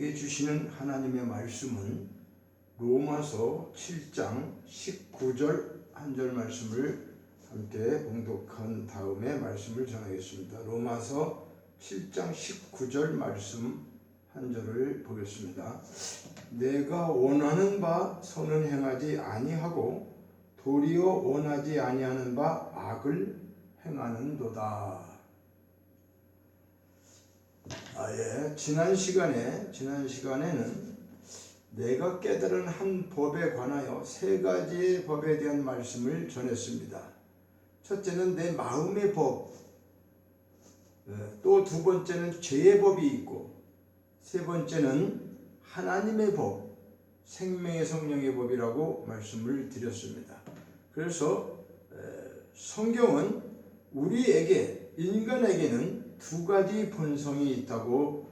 우리에게 주시는 하나님의 말씀은 로마서 7장 19절 한 절 말씀을 함께 봉독한 다음에 말씀을 전하겠습니다. 로마서 7장 19절 말씀 한 절을 보겠습니다. 내가 원하는 바 선은 행하지 아니하고 도리어 원하지 아니하는 바 악을 행하는도다. 지난 시간에는 내가 깨달은 한 법에 관하여 세 가지의 법에 대한 말씀을 전했습니다. 첫째는 내 마음의 법, 또 두 번째는 죄의 법이 있고, 세 번째는 하나님의 법, 생명의 성령의 법이라고 말씀을 드렸습니다. 그래서 성경은 우리에게, 인간에게는 두 가지 본성이 있다고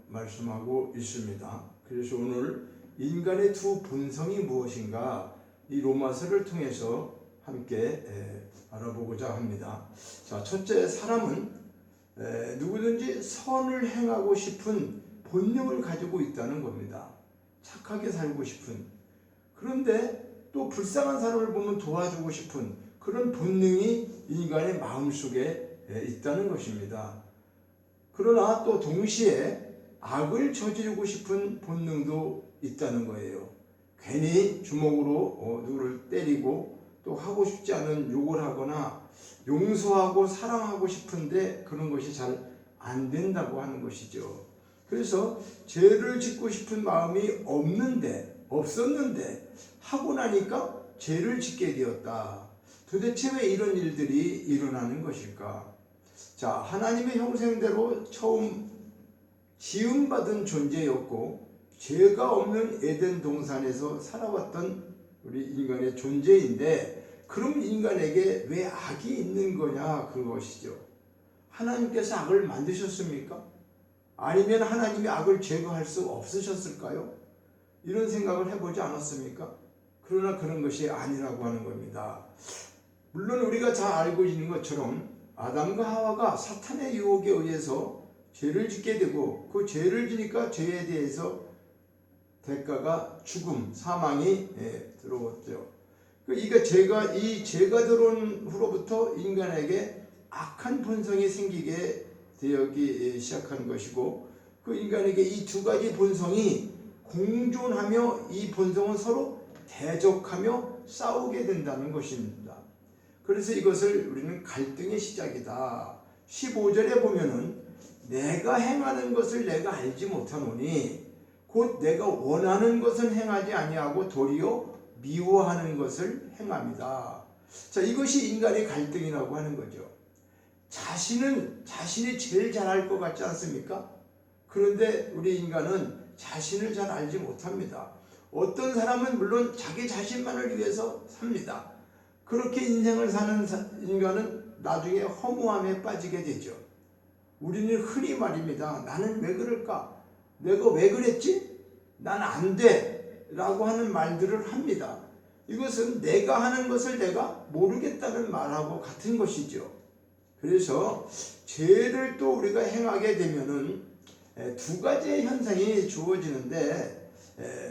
말씀하고 있습니다. 그래서 오늘 인간의 두 본성이 무엇인가 이 로마서를 통해서 함께 알아보고자 합니다. 자, 첫째, 사람은 누구든지 선을 행하고 싶은 본능을 가지고 있다는 겁니다. 착하게 살고 싶은, 그런데 또 불쌍한 사람을 보면 도와주고 싶은 그런 본능이 인간의 마음속에 있다는 것입니다. 그러나 또 동시에 악을 저지르고 싶은 본능도 있다는 거예요. 괜히 주먹으로 누구를 때리고 또 하고 싶지 않은 욕을 하거나 용서하고 사랑하고 싶은데 그런 것이 잘 안 된다고 하는 것이죠. 그래서 죄를 짓고 싶은 마음이 없었는데 하고 나니까 죄를 짓게 되었다. 도대체 왜 이런 일들이 일어나는 것일까? 자, 하나님의 형상대로 처음 지음받은 존재였고 죄가 없는 에덴 동산에서 살아왔던 우리 인간의 존재인데, 그럼 인간에게 왜 악이 있는 거냐, 그것이죠. 하나님께서 악을 만드셨습니까? 아니면 하나님이 악을 제거할 수 없으셨을까요? 이런 생각을 해보지 않았습니까? 그러나 그런 것이 아니라고 하는 겁니다. 물론 우리가 잘 알고 있는 것처럼 아담과 하와가 사탄의 유혹에 의해서 죄를 짓게 되고, 그 죄를 지니까 죄에 대해서 대가가 죽음, 사망이 들어왔죠. 이 죄가 들어온 후로부터 인간에게 악한 본성이 생기게 되기 시작한 것이고, 그 인간에게 이 두 가지 본성이 공존하며 이 본성은 서로 대적하며 싸우게 된다는 것입니다. 그래서 이것을 우리는 갈등의 시작이다. 15절에 보면은 내가 행하는 것을 내가 알지 못하노니 곧 내가 원하는 것은 행하지 아니하고 도리어 미워하는 것을 행합니다. 자, 이것이 인간의 갈등이라고 하는 거죠. 자신이 제일 잘할 것 같지 않습니까? 그런데 우리 인간은 자신을 잘 알지 못합니다. 어떤 사람은 물론 자기 자신만을 위해서 삽니다. 그렇게 인생을 사는 인간은 나중에 허무함에 빠지게 되죠. 우리는 흔히 말입니다. 나는 왜 그럴까? 내가 왜 그랬지? 난 안 돼! 라고 하는 말들을 합니다. 이것은 내가 하는 것을 내가 모르겠다는 말하고 같은 것이죠. 그래서 죄를 또 우리가 행하게 되면은 두 가지의 현상이 주어지는데,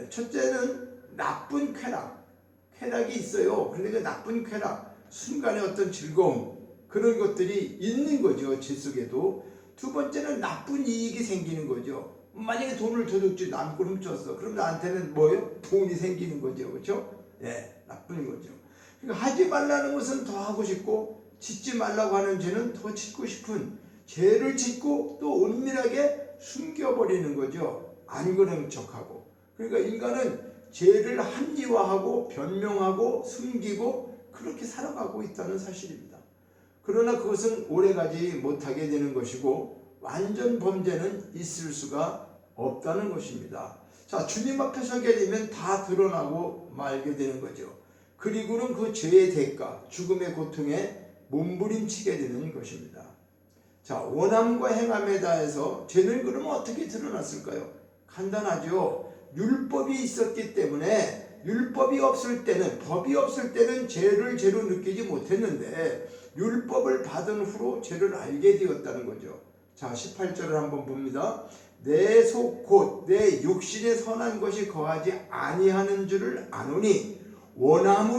첫째는 나쁜 쾌락이 있어요. 그런데 그 나쁜 쾌락, 순간의 어떤 즐거움, 그런 것들이 있는 거죠, 죄 속에도. 두 번째는 나쁜 이익이 생기는 거죠. 만약에 돈을 도둑질 남의 걸 훔쳤어. 그럼 나한테는 뭐예요? 돈이 생기는 거죠. 그렇죠? 나쁜 거죠. 그러니까 하지 말라는 것은 더 하고 싶고, 짓지 말라고 하는 죄는 더 짓고 싶은, 죄를 짓고 또 은밀하게 숨겨버리는 거죠. 안 그런 척하고. 그러니까 인간은 죄를 합리화하고 변명하고 숨기고 그렇게 살아가고 있다는 사실입니다. 그러나 그것은 오래가지 못하게 되는 것이고, 완전 범죄는 있을 수가 없다는 것입니다. 자, 주님 앞에 서게 되면 다 드러나고 말게 되는 거죠. 그리고는 그 죄의 대가, 죽음의 고통에 몸부림치게 되는 것입니다. 자, 원함과 행함에 대해서 죄는 그러면 어떻게 드러났을까요? 간단하죠. 율법이 있었기 때문에, 율법이 없을 때는, 법이 없을 때는 죄를 죄로 느끼지 못했는데 율법을 받은 후로 죄를 알게 되었다는 거죠. 자, 18절을 한번 봅니다. 내 속 곧 내 육신에 선한 것이 거하지 아니하는 줄을 아노니 원하는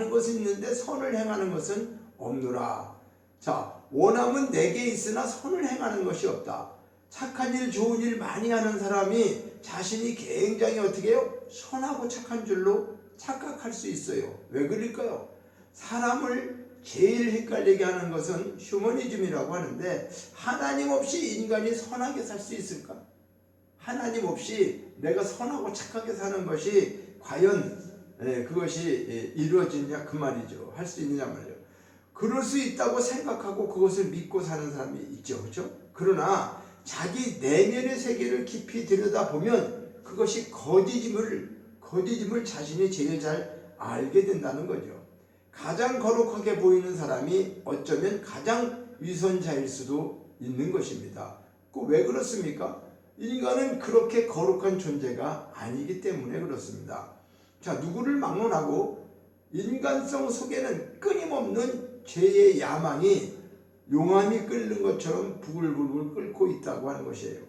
것은 있는데 선을 행하는 것은 없노라. 자, 원함은 내게 있으나 선을 행하는 것이 없다. 착한 일, 좋은 일 많이 하는 사람이 자신이 굉장히 어떻게 해요? 선하고 착한 줄로 착각할 수 있어요. 왜 그럴까요? 사람을 제일 헷갈리게 하는 것은 휴머니즘이라고 하는데, 하나님 없이 인간이 선하게 살 수 있을까? 하나님 없이 내가 선하고 착하게 사는 것이 과연 그것이 이루어지느냐 그 말이죠. 할 수 있느냐 말이죠. 그럴 수 있다고 생각하고 그것을 믿고 사는 사람이 있죠. 그렇죠? 그러나 자기 내면의 세계를 깊이 들여다보면 그것이 거짓임을 자신이 제일 잘 알게 된다는 거죠. 가장 거룩하게 보이는 사람이 어쩌면 가장 위선자일 수도 있는 것입니다. 왜 그렇습니까? 인간은 그렇게 거룩한 존재가 아니기 때문에 그렇습니다. 자, 누구를 막론하고 인간성 속에는 끊임없는 죄의 야망이 용암이 끓는 것처럼 부글부글 끓고 있다고 하는 것이에요.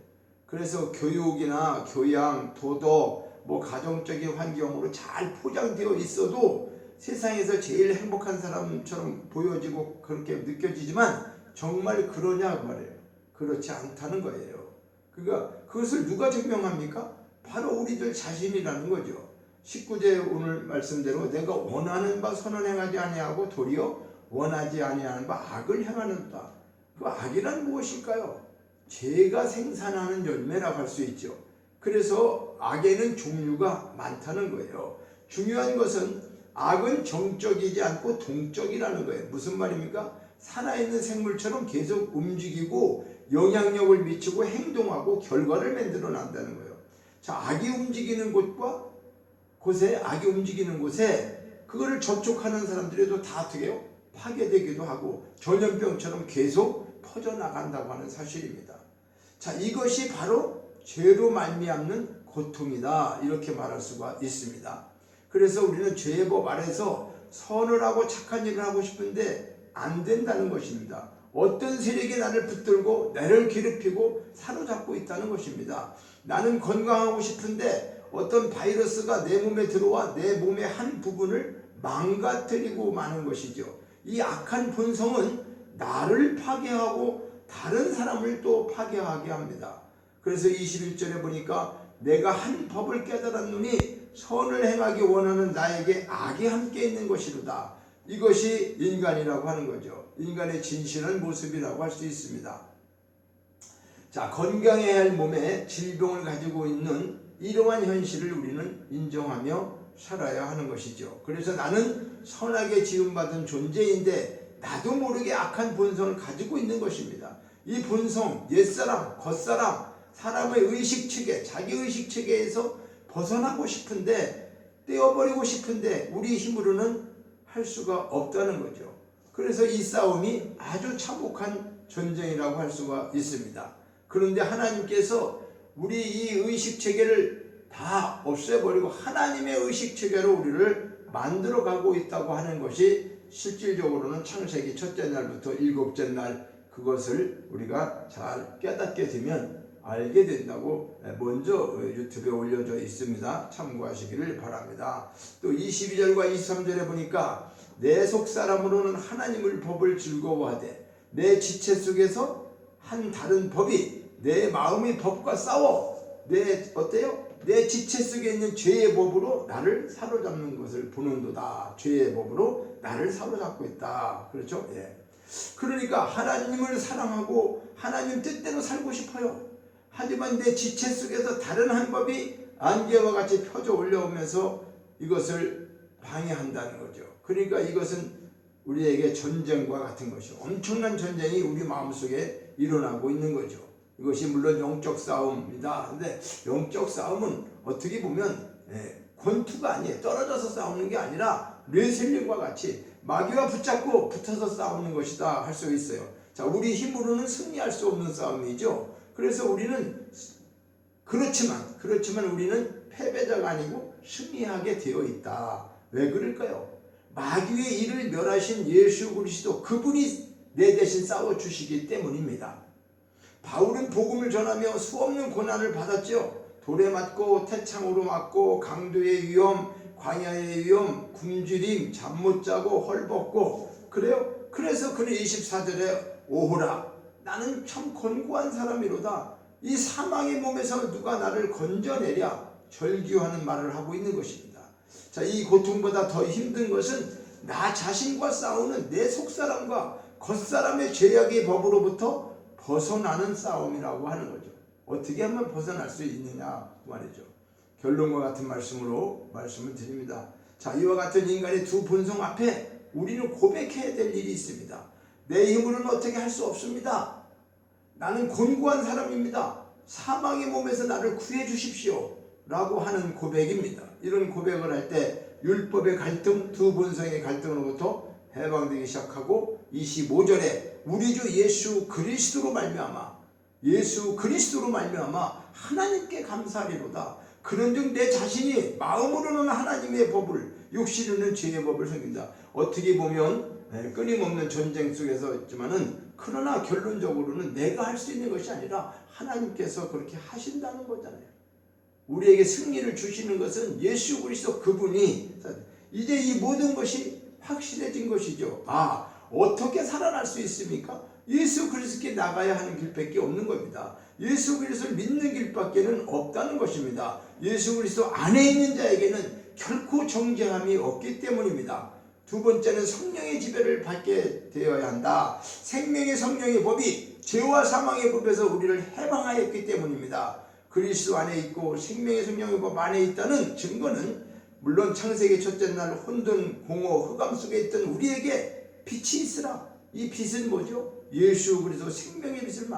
그래서 교육이나 교양, 도덕, 가정적인 환경으로 잘 포장되어 있어도 세상에서 제일 행복한 사람처럼 보여지고 그렇게 느껴지지만 정말 그러냐 말이에요. 그렇지 않다는 거예요. 그러니까 그것을 누가 증명합니까? 바로 우리들 자신이라는 거죠. 19제 오늘 말씀대로 내가 원하는 바 선을 행하지 아니하고 도리어 원하지 아니하는 바 악을 행하는다. 그 악이란 무엇일까요? 죄가 생산하는 열매라고 할 수 있죠. 그래서 악에는 종류가 많다는 거예요. 중요한 것은 악은 정적이지 않고 동적이라는 거예요. 무슨 말입니까? 살아있는 생물처럼 계속 움직이고 영향력을 미치고 행동하고 결과를 만들어 난다는 거예요. 자, 악이 움직이는 곳에 그거를 접촉하는 사람들에도 다 어떻게 해요? 파괴되기도 하고 전염병처럼 계속 퍼져나간다고 하는 사실입니다. 자, 이것이 바로 죄로 말미암는 고통이다, 이렇게 말할 수가 있습니다. 그래서 우리는 죄의 법 아래서 선을 하고 착한 일을 하고 싶은데 안 된다는 것입니다. 어떤 세력이 나를 붙들고 나를 괴롭히고 사로잡고 있다는 것입니다. 나는 건강하고 싶은데 어떤 바이러스가 내 몸에 들어와 내 몸의 한 부분을 망가뜨리고 마는 것이죠. 이 악한 본성은 나를 파괴하고 다른 사람을 또 파괴하게 합니다. 그래서 21절에 보니까 내가 한 법을 깨달았노니 선을 행하기 원하는 나에게 악이 함께 있는 것이로다. 이것이 인간이라고 하는 거죠. 인간의 진실한 모습이라고 할 수 있습니다. 자, 건강해야 할 몸에 질병을 가지고 있는 이러한 현실을 우리는 인정하며 살아야 하는 것이죠. 그래서 나는 선하게 지음받은 존재인데 나도 모르게 악한 본성을 가지고 있는 것입니다. 이 본성, 옛사람, 겉사람, 사람의 의식체계, 자기 의식체계에서 벗어나고 싶은데, 떼어버리고 싶은데 우리 힘으로는 할 수가 없다는 거죠. 그래서 이 싸움이 아주 참혹한 전쟁이라고 할 수가 있습니다. 그런데 하나님께서 우리 이 의식체계를 다 없애버리고 하나님의 의식체계로 우리를 만들어가고 있다고 하는 것이 실질적으로는 창세기 첫째 날부터 일곱째 날 그것을 우리가 잘 깨닫게 되면 알게 된다고 먼저 유튜브에 올려져 있습니다. 참고하시기를 바랍니다. 또 22절과 23절에 보니까 내 속사람으로는 하나님을 법을 즐거워하되 내 지체 속에서 한 다른 법이 내 마음의 법과 싸워 내 지체 속에 있는 죄의 법으로 나를 사로잡는 것을 보는도다. 죄의 법으로 나를 사로잡고 있다. 그렇죠? 예. 그러니까 하나님을 사랑하고 하나님 뜻대로 살고 싶어요. 하지만 내 지체 속에서 다른 한 법이 안개와 같이 펴져 올라오면서 이것을 방해한다는 거죠. 그러니까 이것은 우리에게 전쟁과 같은 것이요. 엄청난 전쟁이 우리 마음속에 일어나고 있는 거죠. 이것이 물론 영적 싸움입니다. 그런데 영적 싸움은 어떻게 보면 권투가 아니에요. 떨어져서 싸우는 게 아니라 레슬링과 같이 마귀와 붙어서 싸우는 것이다 할 수 있어요. 자, 우리 힘으로는 승리할 수 없는 싸움이죠. 그래서 우리는 그렇지만 우리는 패배자가 아니고 승리하게 되어 있다. 왜 그럴까요? 마귀의 일을 멸하신 예수 그리스도, 그분이 내 대신 싸워주시기 때문입니다. 바울은 복음을 전하며 수없는 고난을 받았죠. 돌에 맞고 태창으로 맞고 강도의 위험, 광야의 위험, 굶주림, 잠 못 자고 헐벗고 그래요. 그래서 그는 24절에 오호라 나는 참 곤고한 사람이로다. 이 사망의 몸에서 누가 나를 건져내랴 절규하는 말을 하고 있는 것입니다. 자, 이 고통보다 더 힘든 것은 나 자신과 싸우는 내 속사람과 겉사람의 죄악의 법으로부터 벗어나는 싸움이라고 하는 거죠. 어떻게 하면 벗어날 수 있느냐 말이죠. 결론과 같은 말씀으로 말씀을 드립니다. 자, 이와 같은 인간의 두 본성 앞에 우리는 고백해야 될 일이 있습니다. 내 힘으로는 어떻게 할 수 없습니다. 나는 곤고한 사람입니다. 사망의 몸에서 나를 구해 주십시오 라고 하는 고백입니다. 이런 고백을 할 때 율법의 갈등, 두 본성의 갈등으로부터 해방되기 시작하고 25절에 우리 주 예수 그리스도로 말미암아 하나님께 감사하리로다. 그런즉 내 자신이 마음으로는 하나님의 법을 육신으로는 죄의 법을 섬긴다. 어떻게 보면 끊임없는 전쟁 속에서 있지만은 그러나 결론적으로는 내가 할 수 있는 것이 아니라 하나님께서 그렇게 하신다는 거잖아요. 우리에게 승리를 주시는 것은 예수 그리스도 그분이 이제 이 모든 것이 확실해진 것이죠. 어떻게 살아날 수 있습니까? 예수 그리스도께 나가야 하는 길밖에 없는 겁니다. 예수 그리스도를 믿는 길밖에는 없다는 것입니다. 예수 그리스도 안에 있는 자에게는 결코 정죄함이 없기 때문입니다. 두 번째는 성령의 지배를 받게 되어야 한다. 생명의 성령의 법이 죄와 사망의 법에서 우리를 해방하였기 때문입니다. 그리스도 안에 있고 생명의 성령의 법 안에 있다는 증거는 물론 창세기 첫째 날 혼돈, 공허, 흑암 속에 있던 우리에게 빛이 있으라. 이 빛은 뭐죠? 예수 그리스도 생명의 빛을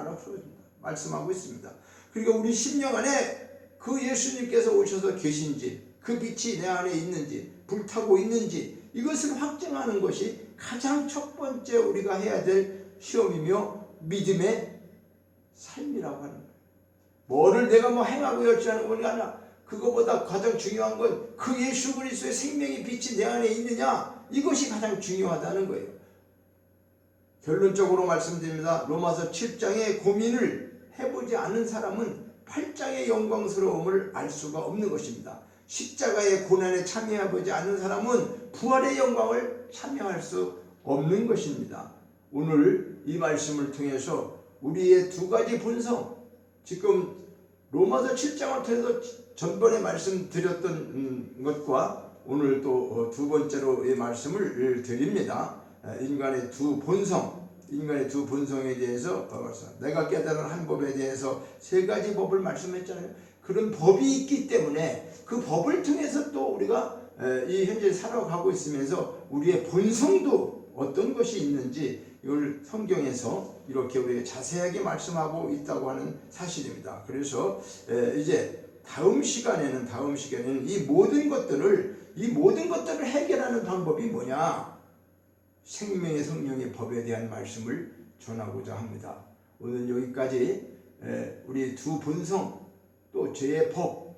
말씀하고 있습니다. 그리고 우리 심령 안에 그 예수님께서 오셔서 계신지, 그 빛이 내 안에 있는지, 불타고 있는지 이것을 확증하는 것이 가장 첫 번째 우리가 해야 될 시험이며 믿음의 삶이라고 하는 거예요. 뭐를 내가 행하고 열심하는 것이 아니라 그거보다 가장 중요한 건 그 예수 그리스도의 생명의 빛이 내 안에 있느냐, 이것이 가장 중요하다는 거예요. 결론적으로 말씀드립니다. 로마서 7장의 고민을 해보지 않은 사람은 8장의 영광스러움을 알 수가 없는 것입니다. 십자가의 고난에 참여해보지 않는 사람은 부활의 영광을 참여할 수 없는 것입니다. 오늘 이 말씀을 통해서 우리의 두 가지 본성, 지금 로마서 7장을 통해서 전번에 말씀드렸던 것과 오늘 또 두 번째로 이 말씀을 드립니다. 인간의 두 본성에 대해서 내가 깨달은 한 법에 대해서 세 가지 법을 말씀했잖아요. 그런 법이 있기 때문에 그 법을 통해서 또 우리가 이 현재 살아가고 있으면서 우리의 본성도 어떤 것이 있는지 이걸 성경에서 이렇게 우리에게 자세하게 말씀하고 있다고 하는 사실입니다. 그래서 이제 다음 시간에는 이 모든 것들을 해결하는 방법이 뭐냐? 생명의 성령의 법에 대한 말씀을 전하고자 합니다. 오늘 여기까지 우리 두 본성, 또 죄의 법,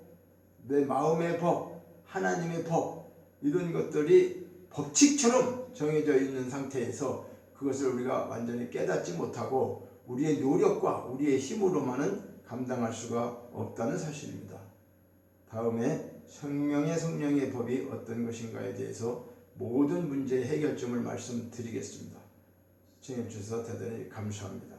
내 마음의 법, 하나님의 법, 이런 것들이 법칙처럼 정해져 있는 상태에서 그것을 우리가 완전히 깨닫지 못하고 우리의 노력과 우리의 힘으로만은 감당할 수가 없다는 사실입니다. 다음에 성령의 법이 어떤 것인가에 대해서 모든 문제의 해결점을 말씀드리겠습니다. 시청해 주셔서 대단히 감사합니다.